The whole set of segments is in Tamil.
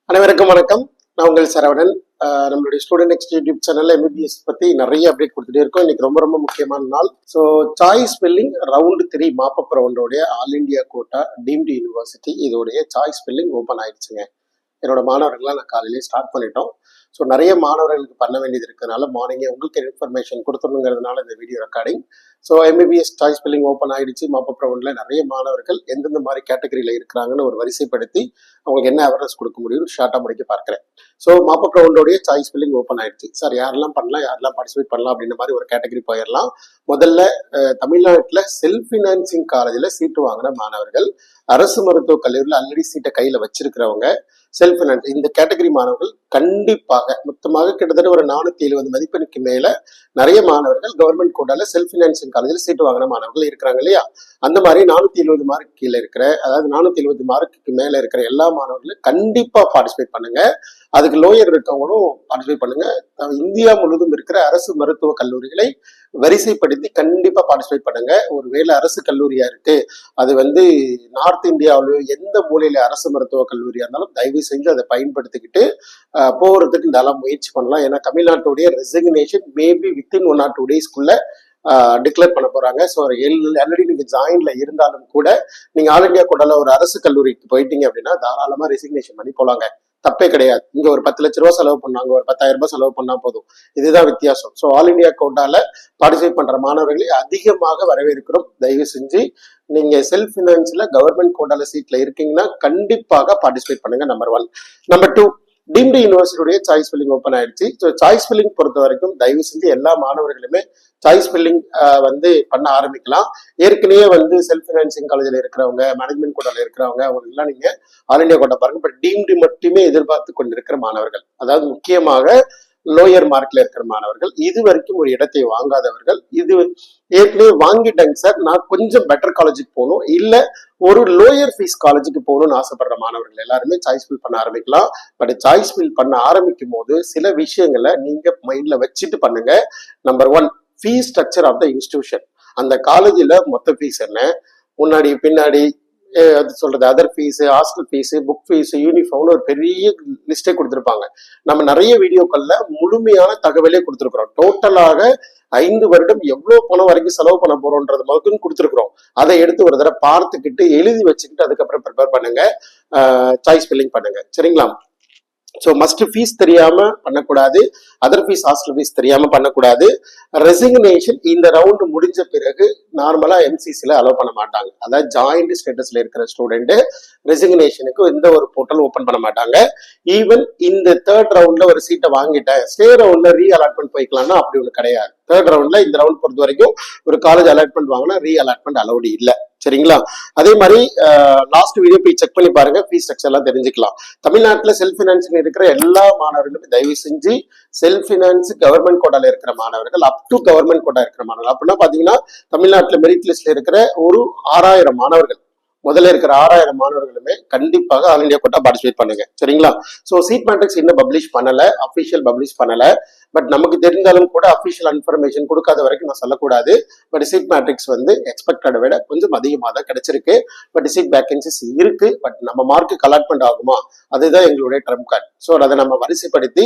அனைவருக்கும் வணக்கம். நான் உங்கள் சரவணன். நம்மளுடைய ஸ்டூடெண்ட் நெக்ஸ்ட் யூடியூப் சேனல்ல எம்பிபிஎஸ் பத்தி நிறைய அப்டேட் கொடுத்துட்டே இருக்கோம். இன்னைக்கு ரொம்ப முக்கியமான நாள். So choice filling round 3 mop up ரவுண்டோடைய all India quota deemed university இதோடைய சாய்ஸ் ஃபில்லிங் ஓப்பன் ஆயிடுச்சுங்க. என்னோட மாணவர்கள்லாம் நான் காலையிலேயே ஸ்டார்ட் பண்ணிட்டோம். ஸோ நிறைய மாணவர்களுக்கு பண்ண வேண்டியது இருக்கிறதுனால மார்னிங்கே உங்களுக்கு இன்ஃபர்மேஷன் கொடுத்துருங்கிறதுனால இந்த video recording. So MBBS choice filling open ஆயிடுச்சு. மாப்பப் ரவுண்டில் நிறைய மாணவர்கள் எந்தெந்த மாதிரி கேட்டகரியில் இருக்கிறாங்கன்னு ஒரு வரிசைப்படுத்தி அவங்களுக்கு என்ன அவேர்னஸ் கொடுக்க முடியும்னு ஷார்ட்டாக முடிக்க பார்க்குறேன். ஸோ மாப்பப் ரவுண்டோடைய சாய்ஸ் ஃபில்லிங் ஓப்பன் ஆயிடுச்சு. சார் யாரெல்லாம் பண்ணலாம், யாரெல்லாம் பார்ட்டிசிபேட் பண்ணலாம் அப்படின்ற மாதிரி ஒரு கேட்டகரி போயிடலாம். முதல்ல தமிழ்நாட்டில் செல்ஃப் ஃபினான்சிங் காலேஜில் சீட்டு வாங்கின மாணவர்கள், அரசு மருத்துவக் கல்லூரியில் ஆல்ரெடி சீட்டை கையில் வச்சிருக்கிறவங்க, செல்ஃப் ஃபினான்ஸ் இந்த கேட்டகரி மாணவர்கள் கண்டிப்பாக மொத்தமாக கிட்டத்தட்ட ஒரு 470 மதிப்பெண்ணுக்கு மேல நிறைய மாணவர்கள் கவர்மெண்ட் கோட்டால செல்ஃப் ஃபினான்சிங் காலேஜில் சீட்டு வாங்கின மாணவர்கள் இருக்கிறாங்க இல்லையா? அந்த மாதிரி 470 மார்க் கீழே இருக்கிற, அதாவது 470 மார்க்குக்கு மேல இருக்கிற எல்லா மாணவர்களும் கண்டிப்பா பார்ட்டிசிபேட் பண்ணுங்க. அதுக்கு லோயர் இருக்கவங்களும் பார்ட்டிசிபேட் பண்ணுங்க. இந்தியா முழுவதும் இருக்கிற அரசு மருத்துவ கல்லூரிகளை வரிசைப்படுத்தி கண்டிப்பா பார்ட்டிசிபேட் பண்ணுங்க. ஒருவேளை அரசு கல்லூரியா இருக்கு, அது நார்த் இந்தியாவிலயோ எந்த மூலையில அரசு மருத்துவ கல்லூரியா இருந்தாலும் தயவு செஞ்சு அதை பயன்படுத்திக்கிட்டு போறதுக்கு நல்லா முயற்சி பண்ணலாம். ஏன்னா தமிழ்நாட்டுடைய ரெசிக்னேஷன் மேபி வித்தின் 1 or 2 டேஸ்க்குள்ள டிக்ளேர் பண்ண போறாங்க. ஸோ ஆல்ரெடி நீங்க ஜாயின்ல இருந்தாலும் கூட நீங்க ஆல் இண்டியா கோட்டால ஒரு அரசு கல்லூரிக்கு போயிட்டீங்க அப்படின்னா தாராளமா ரெசிக்னேஷன் பண்ணி போலாங்க, தப்பே கிடையாது. இங்க ஒரு 10 லட்ச ரூபாய் செலவு பண்ணாங்க, ஒரு 10,000 ரூபாய் செலவு பண்ணா போதும். இதுதான் வித்தியாசம். ஸோ ஆல் இண்டியா கோட்டால பார்ட்டிசிபேட் பண்ற மாணவர்களை அதிகமாக வரவேற்கிறோம். தயவு செஞ்சு நீங்க செல்ஃப் பினான்ஸ்ல கவர்மெண்ட் கோட்டால சீட்ல இருக்கீங்கன்னா கண்டிப்பாக பார்ட்டிசிபேட் பண்ணுங்க. நம்பர் 1. நம்பர் 2, டீம்டு யூனிவர்சிட்டியுடைய சாய்ஸ் ஃபில்லிங் ஓப்பன் ஆயிடுச்சு. ஸோ சாய்ஸ் ஃபில்லிங் பொறுத்த வரைக்கும் தயவு செஞ்சு எல்லா மாணவர்களுமே சாய்ஸ் ஃபில்லிங் பண்ண ஆரம்பிக்கலாம். ஏற்கனவே செல்ஃப் ஃபினான்சிங் காலேஜில் இருக்கிறவங்க, மேனேஜ்மெண்ட் கோட்டால இருக்கிறவங்க, அவங்க எல்லாம் நீங்க ஆல் இண்டியா கோட்டா பாருங்க. பட் டீம்டு மட்டுமே எதிர்பார்த்து கொண்டிருக்கிற மாணவர்கள், அதாவது முக்கியமாக லோயர் மார்க்ல இருக்கிற மாணவர்கள், இது வரைக்கும் ஒரு இடத்தை வாங்காதவர்கள், இது ஏற்கனவே வாங்கிட்டாங்க சார், நான் கொஞ்சம் பெட்டர் காலேஜுக்கு போகணும், இல்ல ஒரு லோயர் ஃபீஸ் காலேஜுக்கு போகணும்னு ஆசைப்படுற மாணவர்கள் எல்லாருமே சாய்ஸ் ஃபில் பண்ண ஆரம்பிக்கலாம். பட் சாய்ஸ் ஃபில் பண்ண ஆரம்பிக்கும் போது சில விஷயங்களை நீங்க மைண்ட்ல வச்சுட்டு பண்ணுங்க. Number 1, fees structure of the institution. அந்த காலேஜில் மொத்த ஃபீஸ் என்ன, முன்னாடி பின்னாடி அது சொல்றது other fees, hostel fees, book fees, யூனிஃபார்ம்னு ஒரு பெரிய லிஸ்டே கொடுத்துருப்பாங்க. நம்ம நிறைய வீடியோக்கள்ல முழுமையான தகவலே கொடுத்துருக்குறோம். டோட்டலாக 5 வருடம் எவ்வளவு பணம் வரைக்கும் செலவு பண்ண போறோம்ன்றது முதல்ல கொடுத்துருக்குறோம். அதை எடுத்து ஒரு தடவை பார்த்துக்கிட்டு எழுதி வச்சுக்கிட்டு அதுக்கப்புறம் ப்ரிப்பேர் பண்ணுங்க, சாய்ஸ் ஃபில்லிங் பண்ணுங்க. சரிங்களா? ஸோ மஸ்ட் ஃபீஸ் தெரியாம பண்ணக்கூடாது, அதர் ஃபீஸ், ஹாஸ்டல் ஃபீஸ் தெரியாம பண்ணக்கூடாது. ரெசிக்னேஷன் இந்த ரவுண்டு முடிஞ்ச பிறகு நார்மலா எம்சிசில அலோவ் பண்ண மாட்டாங்க. அதாவது ஜாயிண்ட் ஸ்டேட்டஸ்ல இருக்கிற ஸ்டூடெண்ட் ரெசிக்னேஷனுக்கு எந்த ஒரு போர்ட்டல் ஓப்பன் பண்ண மாட்டாங்க. ஈவன் இந்த 3rd ரவுண்ட்ல ஒரு சீட்டை வாங்கிட்டேன், ஸ்டே ரவுண்ட்ல ரீ அலாட்மெண்ட் போய்க்கலாம்னா அப்படி ஒன்று கிடையாது. 3rd ரவுண்ட்ல இந்த ரவுண்ட் பொறுத்த வரைக்கும் ஒரு காலேஜ் அலாட்மெண்ட் வாங்கினா ரீ அலாட்மெண்ட் அலௌடு இல்லை. சரிங்களா? அதே மாதிரி லாஸ்ட் வீடியோ போய் செக் பண்ணி பாருங்க, ஃபீஸ் ஸ்ட்ரக்சர் எல்லாம் தெரிஞ்சுக்கலாம். தமிழ்நாட்டில் செல்ஃப் ஃபினான்சிங் இருக்கிற எல்லா மாணவர்களும் தயவு செஞ்சு செல்ஃப் ஃபினான்ஸ் கவர்மெண்ட் கோட்டால இருக்கிற மாணவர்கள், அப் டு கவர்மெண்ட் கோட்டா இருக்கிற மாணவர்கள் அப்படின்னா பாத்தீங்கன்னா தமிழ்நாட்டில் மெரிட் லிஸ்ட்ல இருக்கிற ஒரு 6000 மாணவர்கள், முதல்ல இருக்கிற 6000 மாணவர்களுமே கண்டிப்பாக ஆல் இண்டியா கோட்டா பார்ட்டிசிபேட் பண்ணுங்க. சரிங்களா? ஸோ சீட் மேட்ரிக்ஸ் இன்னும் பப்ளிஷ் பண்ணல, அஃபிஷியல் பப்ளிஷ் பண்ணல. பட் நமக்கு தெரிந்தாலும் கூட அஃபிஷியல் இன்ஃபர்மேஷன் கொடுக்காத வரைக்கும் நான் சொல்லக்கூடாது. பட் சீட் மேட்ரிக்ஸ் எக்ஸ்பெக்டடை விட கொஞ்சம் அதிகமாக தான் கிடைச்சிருக்கு. பட் சீட் வேகன்சிஸ் இருக்கு. பட் நம்ம மார்க்கு அலாட்மெண்ட் ஆகுமா, அதுதான் எங்களுடைய ட்ரம் கார்டு. ஸோ அதை நம்ம வரிசைப்படுத்தி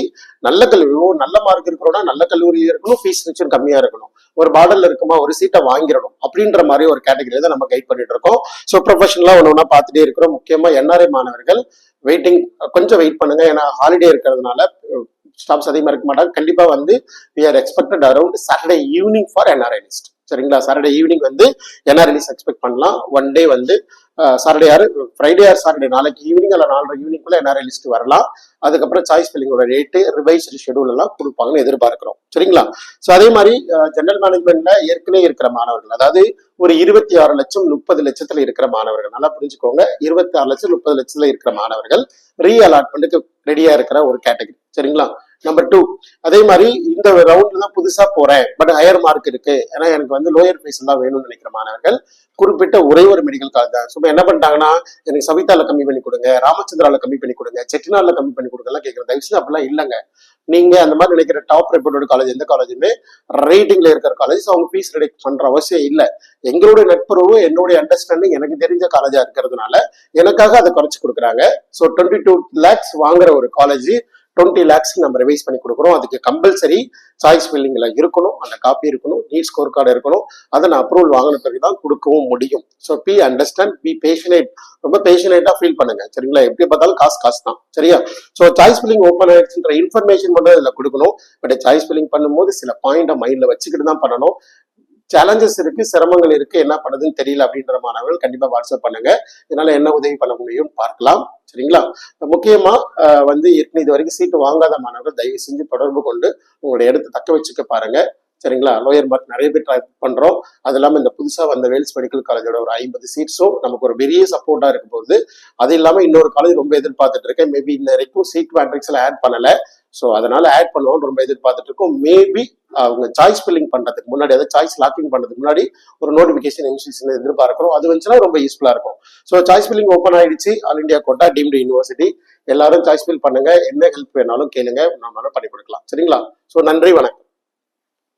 நல்ல கல்லூரி, நல்ல மார்க் இருக்கிறோம்னா நல்ல கல்லூரியில் இருக்கணும், ஃபீஸ் ஸ்ட்ரக்சர் கம்மியா இருக்கணும், ஒரு பார்டர்ல இருக்குமா ஒரு சீட்டை வாங்கிடணும் அப்படின்ற மாதிரி ஒரு கேட்டகரியில தான் நம்ம கைட் பண்ணிட்டு இருக்கோம். ஸோ ப்ரொஃபஷனலா ஒன்று பார்த்துட்டே இருக்கிறோம். முக்கியமா என்ஆர்ஐ மாணவர்கள் வெயிட்டிங், கொஞ்சம் வெயிட் பண்ணுங்க. ஏன்னா ஹாலிடே இருக்கிறதுனால ஸ்டாப்ஸ் அதிகமா இருக்க மாட்டாங்க. கண்டிப்பா we are expected around Saturday evening for NRI list. சரிங்களா? Saturday evening NRI list expect பண்ணலாம். 1 day Saturday Friday or Saturday, நாளைக்கு ஈவினிங் அல்ல 4:30 ஈவினிங்குள்ள NRI லிஸ்ட் வரலாம். அதுக்கப்புறம் சாய்ஸ் ஃபில்லிங்கோட ரேட்டு, ரிவைஸ்டு ஷெடியூல் எல்லாம் கொடுப்பாங்கன்னு எதிர்பார்க்கிறோம். சரிங்களா? ஸோ அதே மாதிரி ஜெனரல் மேனேஜ்மெண்ட்ல ஏற்கனவே இருக்கிற மாணவர்கள், அதாவது ஒரு 26 லட்சம் 30 லட்சத்துல இருக்கிற மாணவர்கள், நல்லா புரிஞ்சுக்கோங்க, 26 லட்சம் 30 லட்சத்துல இருக்கிற மாணவர்கள் ரீ அலாட்மெண்ட்டுக்கு ரெடியா இருக்கிற ஒரு கேட்டகரி. சரிங்களா? நம்பர் 2, அதே மாதிரி இந்த ரவுண்ட்ல தான் புதுசா போறேன், பட் ஹையர் மார்க் இருக்கு, ஏன்னா எனக்கு லோயர் ஃபீஸ் எல்லாம் வேணும்னு நினைக்கிற மாணவர்கள் குறிப்பிட்ட ஒரே ஒரு மெடிக்கல் காலேஜ் தான். சும்மா என்ன பண்ணிட்டாங்கன்னா, எனக்கு சவிதால கம்மி பண்ணி கொடுங்க, ராமச்சந்திரால கம்மி பண்ணி கொடுங்க, செட்டிநாடுல கம்மி பண்ணி கொடுக்கலாம் கேட்கிற. தயவுசெய்து அப்படிலாம் இல்லைங்க. நீங்க அந்த மாதிரி நினைக்கிற டாப் ரெப்யூட்டட் காலேஜ் எந்த காலேஜுமே ரேட்டிங்ல இருக்கிற காலேஜ் அவங்க ஃபீஸ் ரெடியூஸ் பண்ற அவசியம் இல்லை. எங்களுடைய நட்புறவு என்னுடைய அண்டர்ஸ்டாண்டிங் எனக்கு தெரிஞ்ச காலேஜா இருக்கிறதுனால எனக்காக அதை குறைச்சு கொடுக்குறாங்க. ஸோ 22 lakhs வாங்குற ஒரு காலேஜ் 20 lakhs நம்ம ரிவைஸ் பண்ணி கொடுக்குறோம். அதுக்கு கம்பல்சரி சாய்ஸ் ஃபில்லிங்ல இருக்கணும், அந்த காப்பி இருக்கணும், நீட் ஸ்கோர் கார்டு இருக்கணும். அதை நான் அப்ரூவல் வாங்கின பிறகு தான் கொடுக்கவும் முடியும். So be understand, be passionate, ரொம்ப பேஷனேட்டா ஃபீல் பண்ணுங்க சரிங்களா. எப்படி பார்த்தாலும் காசு தான் சரியா. ஸோ சாய்ஸ் ஃபில்லிங் ஓப்பன் ஆயிடுச்சுன்ற இன்ஃபர்மேஷன் மட்டும் இதுல கொடுக்கணும். பட் சாய்ஸ் ஃபில்லிங் பண்ணும்போது சில பாயிண்ட் மைண்ட்ல வச்சுக்கிட்டு தான் பண்ணணும். சேலஞ்சஸ் இருக்கு, சிரமங்கள் இருக்கு, என்ன பண்ணுதுன்னு தெரியல அப்படின்ற மாணவர்கள் கண்டிப்பா வாட்ஸ்அப் பண்ணுங்க. இதனால என்ன உதவி பண்ண முடியும் பார்க்கலாம் சரிங்களா. முக்கியமா ஏற்கனவே இது வரைக்கும் சீட்டு வாங்காத மாணவர்கள் தயவு செஞ்சு தொடர்பு கொண்டு உங்களுடைய இடத்தை தக்க வச்சுக்க பாருங்க சரிங்களா. லோயர் மார்க் நிறைய பேர் ட்ரை பண்றோம். அது இல்லாம இந்த புதுசா வந்த வேல்ஸ் மெடிக்கல் காலேஜோட ஒரு 50 சீட்ஸும் நமக்கு ஒரு பெரிய சப்போர்ட்டா இருக்க போகுது. அது இல்லாம இன்னொரு காலேஜ் ரொம்ப எதிர்பார்த்துட்டு இருக்கேன். மேபி இன்ன வரைக்கும் சீட் மேட்ரிக்ஸ்ல ஆட் பண்ணல. ஸோ அதனால ஆட் பண்ணுவோம்னு ரொம்ப எதிர்பார்த்துட்டு இருக்கோம். மேபி அவங்க சாய்ஸ் ஃபில்லிங் பண்றதுக்கு முன்னாடி, அதாவது சாய்ஸ் லாக்கிங் பண்றதுக்கு முன்னாடி ஒரு நோட்டிபிகேஷன் இன்ஸ்டியூஷன் எதிர்பார்க்கிறோம். அது வந்துச்சுன்னா ரொம்ப யூஸ்ஃபுல்லா இருக்கும். ஸோ சாய்ஸ் ஃபில்லிங் ஓப்பன் ஆயிடுச்சு. All India quota deemed university. எல்லாரும் சாய்ஸ் ஃபில் பண்ணுங்க. என்ன ஹெல்ப் வேணாலும் கேளுங்க, நம்மளால பண்ணி கொடுக்கலாம் சரிங்களா. ஸோ நன்றி, வணக்கம்.